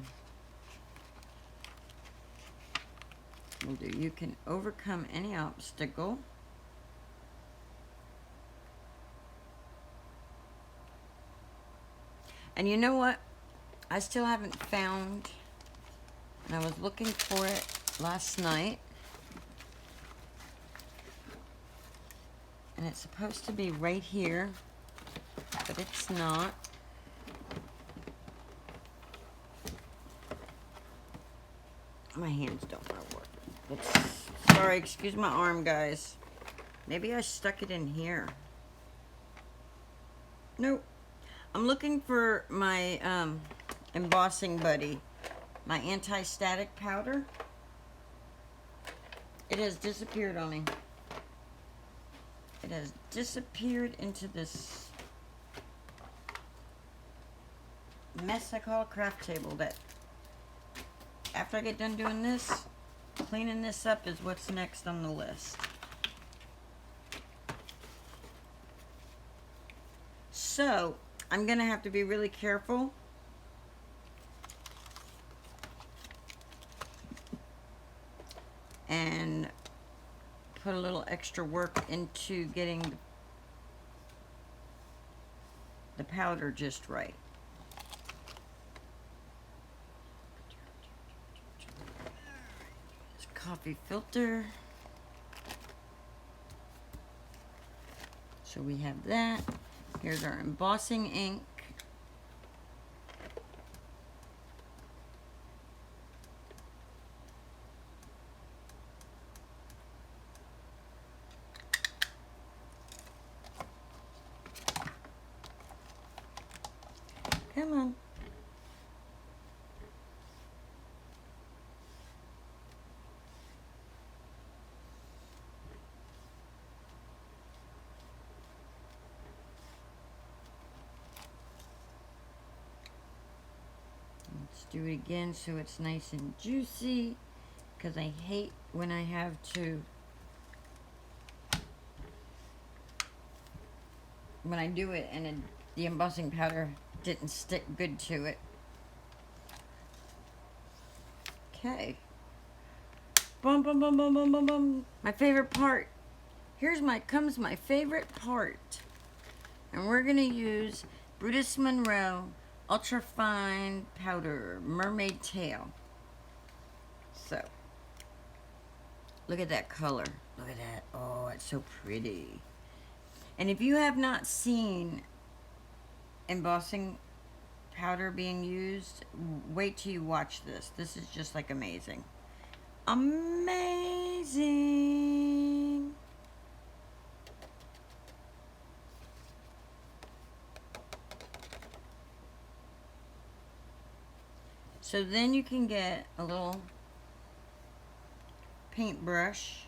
we'll do, you can overcome any obstacle. And you know what? I still haven't found, and I was looking for it last night. And it's supposed to be right here, but it's not. My hands don't want to work. It's, sorry, excuse my arm, guys. Maybe I stuck it in here. Nope. I'm looking for my embossing buddy, my anti-static powder. It has disappeared on me. It has disappeared into this mess I call a craft table that after I get done doing this, cleaning this up is what's next on the list. So, I'm going to have to be really careful. And put a little extra work into getting the powder just right. This coffee filter. So we have that. Here's our embossing ink. Come on. Let's do it again so it's nice and juicy, because I hate when I have to, when I do it and the embossing powder didn't stick good to it. Okay. Boom, boom, boom, boom, boom, boom, boom. My favorite part. Comes my favorite part. And we're gonna use Brutus Monroe Ultra Fine Powder Mermaid Tail. So, look at that color. Look at that. Oh, it's so pretty. And if you have not seen embossing powder being used, wait till you watch this. This is just like amazing. Amazing. So then you can get a little paintbrush.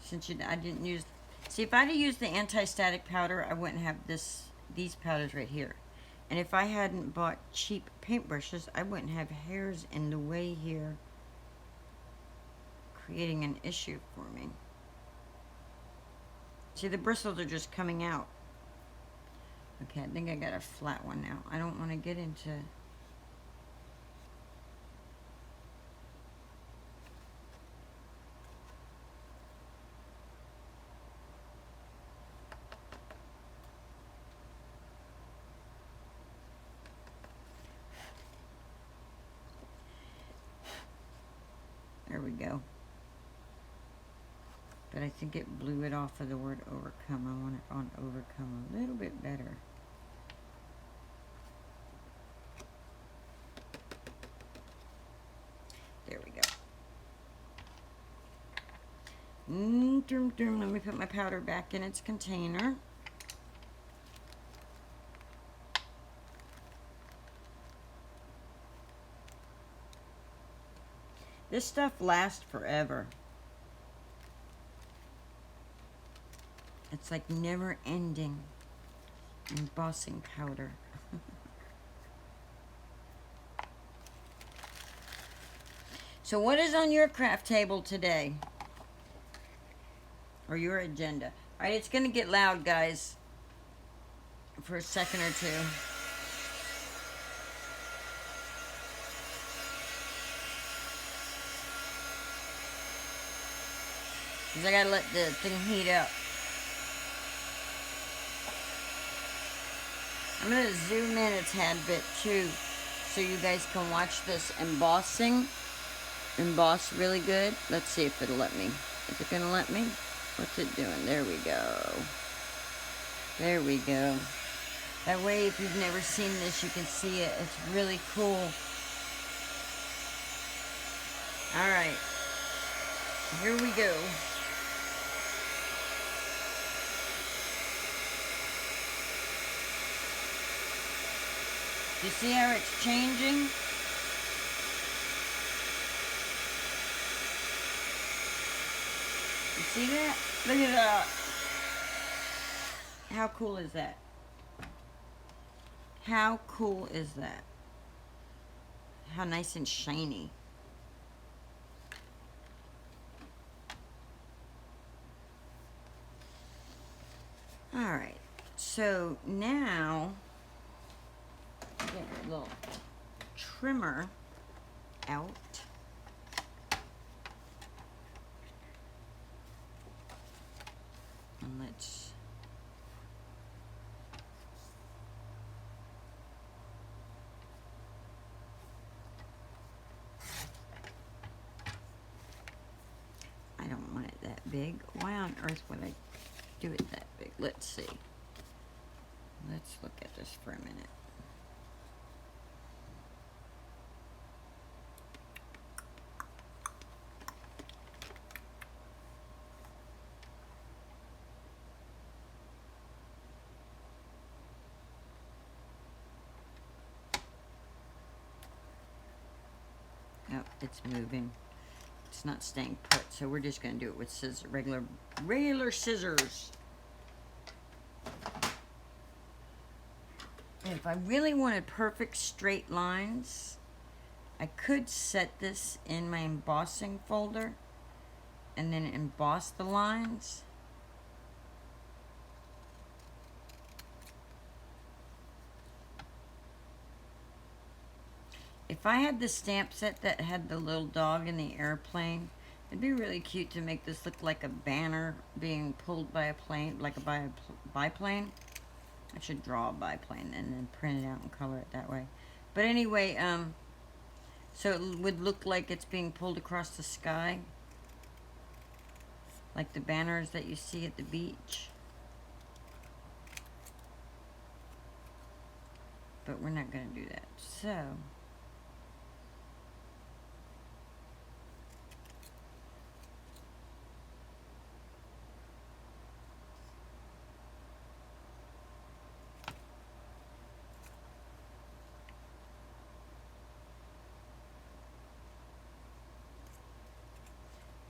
Since I didn't use, see, if I'd have used the anti-static powder, I wouldn't have these powders right here. And if I hadn't bought cheap paintbrushes, I wouldn't have hairs in the way here, creating an issue for me. See, the bristles are just coming out. Okay, I think I got a flat one now. I don't want to get into... There we go. But I think it blew it off of the word overcome. I want it on overcome a little bit better. There we go. Let me put my powder back in its container. This stuff lasts forever. It's like never ending embossing powder. So what is on your craft table today? Or your agenda? Alright, it's going to get loud, guys, for a second or two. Because I got to let the thing heat up. I'm going to zoom in a tad bit too, so you guys can watch this emboss really good. Let's see if it'll let me. Is it going to let me? What's it doing? There we go. There we go. That way, if you've never seen this, you can see it. It's really cool. Alright. Here we go. You see how it's changing? You see that? Look at that. How cool is that? How cool is that? How nice and shiny. Alright, so now get a little trimmer out. And let's I don't want it that big. Why on earth would I do it that big? Let's see. Let's look at this for a minute. Nope, it's moving. It's not staying put, so we're just going to do it with scissors, regular scissors. And if I really wanted perfect straight lines, I could set this in my embossing folder and then emboss the lines. If I had the stamp set that had the little dog in the airplane, it'd be really cute to make this look like a banner being pulled by a plane, like a biplane. I should draw a biplane and then print it out and color it that way. But anyway, so it would look like it's being pulled across the sky, like the banners that you see at the beach. But we're not going to do that. So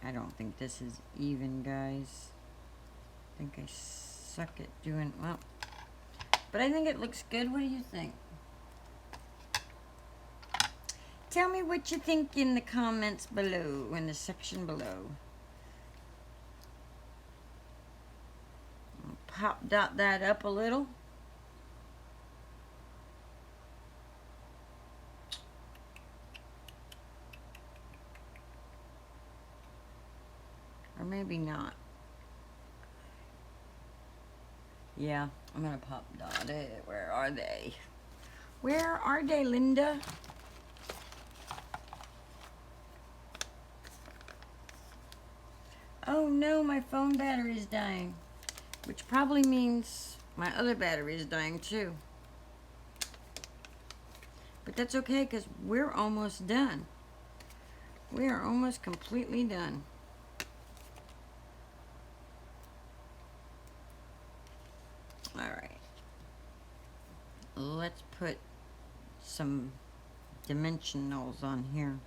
I don't think this is even, guys. I think I suck at doing, well, but I think it looks good. What do you think? Tell me what you think in the comments below, in the section below. I'll pop dot that up a little. Or maybe not. Yeah, I'm gonna pop dot it. Where are they? Where are they, Linda? Oh no, my phone battery is dying. Which probably means my other battery is dying too. But that's okay, because we're almost done. We are almost completely done. Alright. Let's put some dimensionals on here.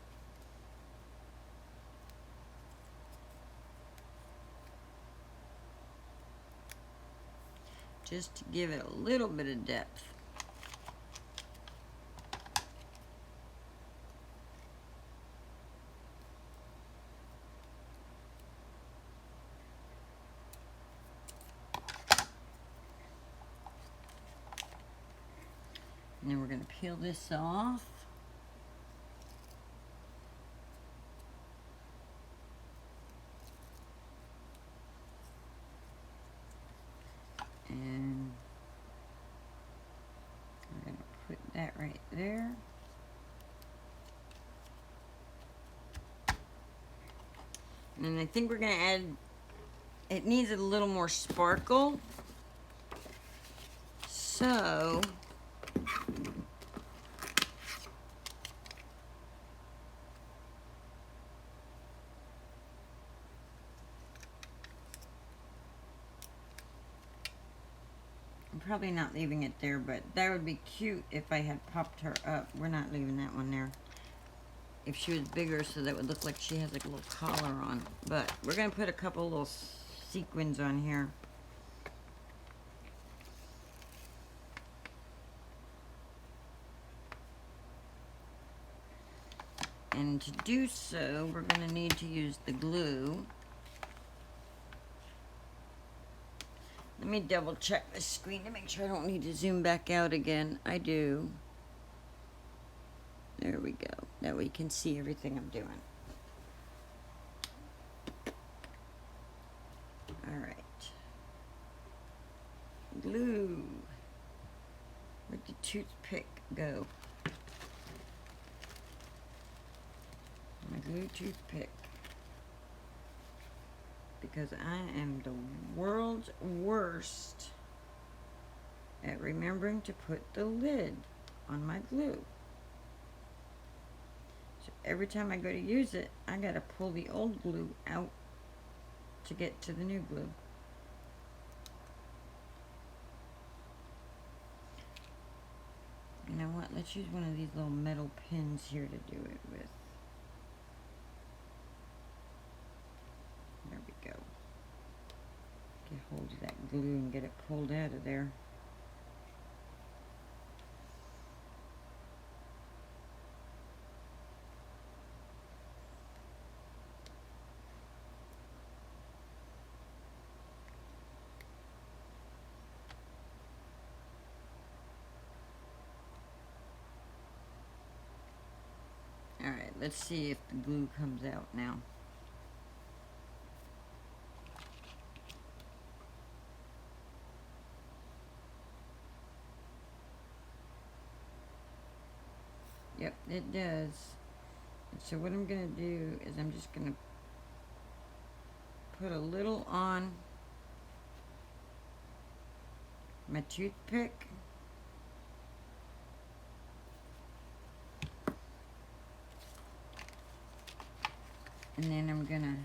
Just to give it a little bit of depth. And then we're going to peel this off. And we're going to put that right there. And then I think we're going to add, it needs a little more sparkle. So I'm probably not leaving it there, but that would be cute if I had popped her up. We're not leaving that one there. If she was bigger, so that would look like she has like a little collar on. But we're going to put a couple little sequins on here. And to do so, we're going to need to use the glue. Let me double check the screen to make sure I don't need to zoom back out again. I do. There we go. That way you can see everything I'm doing. Alright. Glue. Where'd the toothpick go? My glue toothpick. Because I am the world's worst at remembering to put the lid on my glue. So every time I go to use it, I gotta pull the old glue out to get to the new glue. You know what? Let's use one of these little metal pins here to do it with. hold of that glue and get it pulled out of there. Alright, let's see if the glue comes out now. Yep, it does. And so what I'm going to do is I'm just going to put a little on my toothpick. And then I'm going to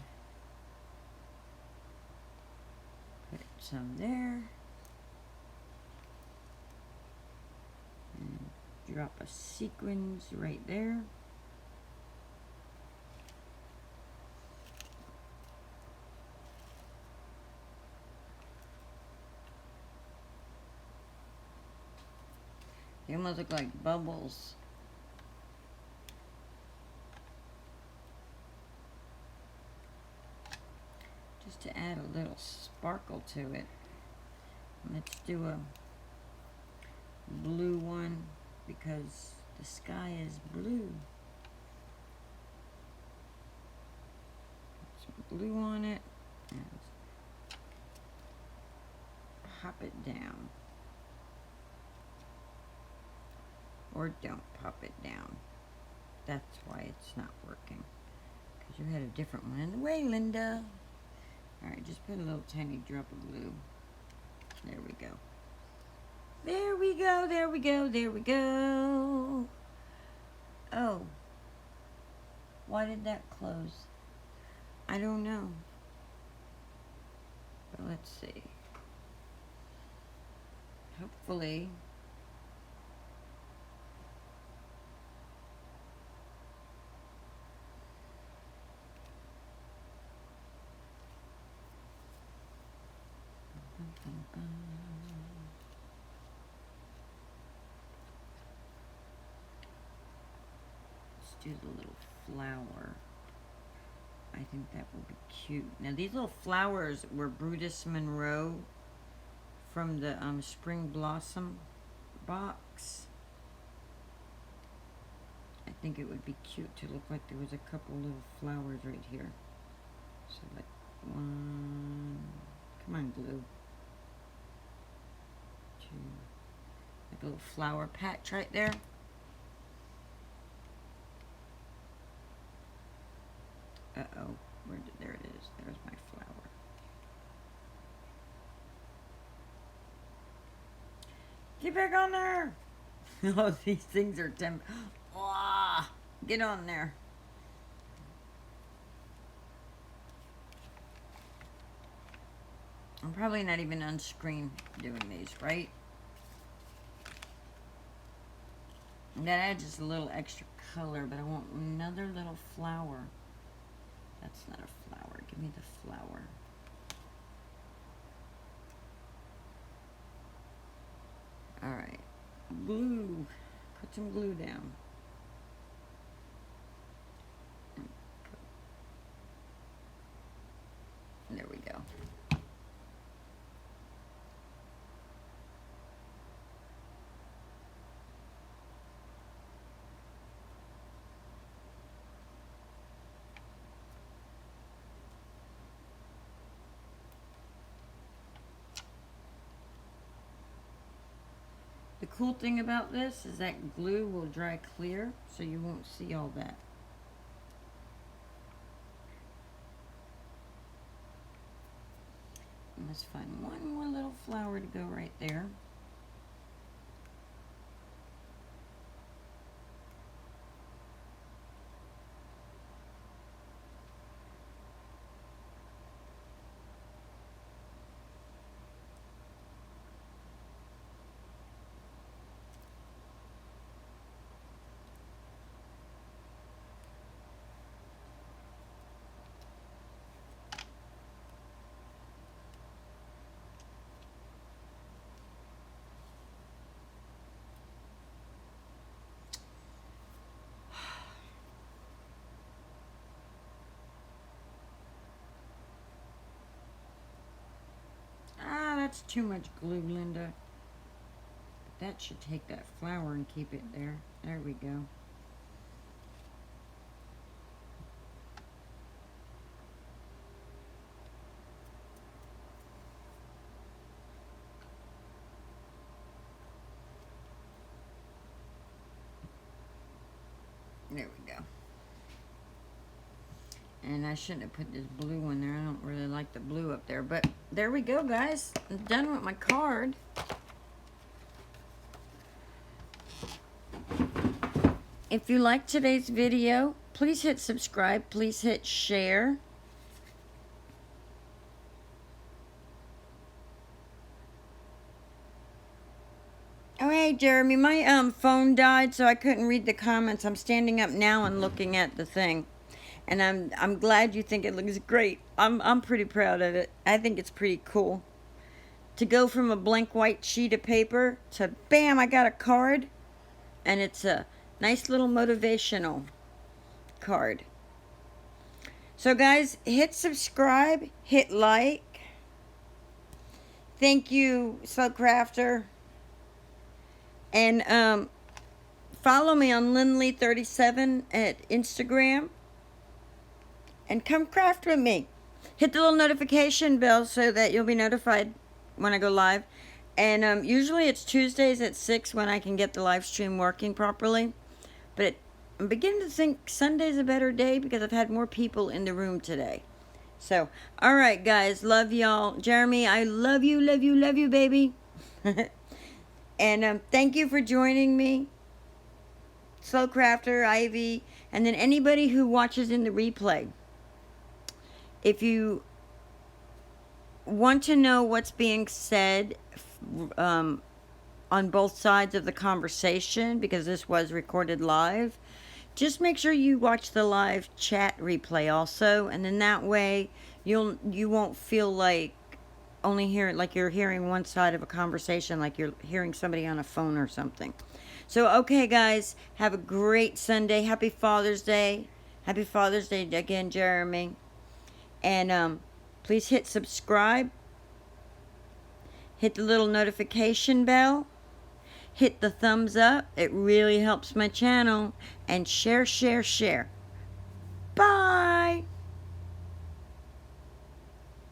put some there. And drop a sequins right there. They almost look like bubbles. Just to add a little sparkle to it. Let's do a blue one because the sky is blue. Put some blue on it and pop it down. Or don't pop it down. That's why it's not working. Because you had a different one in the way, Linda. Alright, just put a little tiny drop of glue. There we go. There we go, there we go, there we go. Oh. Why did that close? I don't know. But let's see. Hopefully. Let's do the little flower. I think that will be cute. Now these little flowers were Brutus Monroe from the Spring Blossom box. I think it would be cute to look like there was a couple little flowers right here. So like one, come on glue. Two, like a little flower patch right there. Uh-oh, there it is. There's my flower. Get back on there! Oh, these things are ah, get on there. I'm probably not even on screen doing these, right? That adds just a little extra color, but I want another little flower. That's not a flower. Give me the flower. Alright. Glue. Put some glue down. There we go. The cool thing about this is that glue will dry clear, so you won't see all that. And let's find one more little flower to go right there. that's too much glue, Linda. That should take that flower and keep it there. There we go. There we go. And I shouldn't have put this blue in there. I don't really like the blue up there. But there we go, guys. I'm done with my card. If you like today's video, please hit subscribe. Please hit share. Oh, hey, Jeremy. My phone died, so I couldn't read the comments. I'm standing up now and looking at the thing. And I'm glad you think it looks great. I'm pretty proud of it. I think it's pretty cool. To go from a blank white sheet of paper to bam, I got a card. And it's a nice little motivational card. So guys, hit subscribe, hit like. Thank you, Slow Crafter. And follow me on Lindley37 at Instagram. And come craft with me. Hit the little notification bell so that you'll be notified when I go live. And usually it's Tuesdays at 6 when I can get the live stream working properly. But I'm beginning to think Sunday's a better day because I've had more people in the room today. So, alright guys, love y'all. Jeremy, I love you, love you, love you, baby. And thank you for joining me. Slow Crafter, Ivy, and then anybody who watches in the replay. If you want to know what's being said on both sides of the conversation, because this was recorded live, just make sure you watch the live chat replay also, and then that way you won't feel like you're hearing one side of a conversation, like you're hearing somebody on a phone or something. So okay guys, have a great Sunday. Happy Father's Day. Happy Father's Day again, Jeremy. And please hit subscribe, hit the little notification bell, hit the thumbs up. It really helps my channel. And share, share, share. Bye.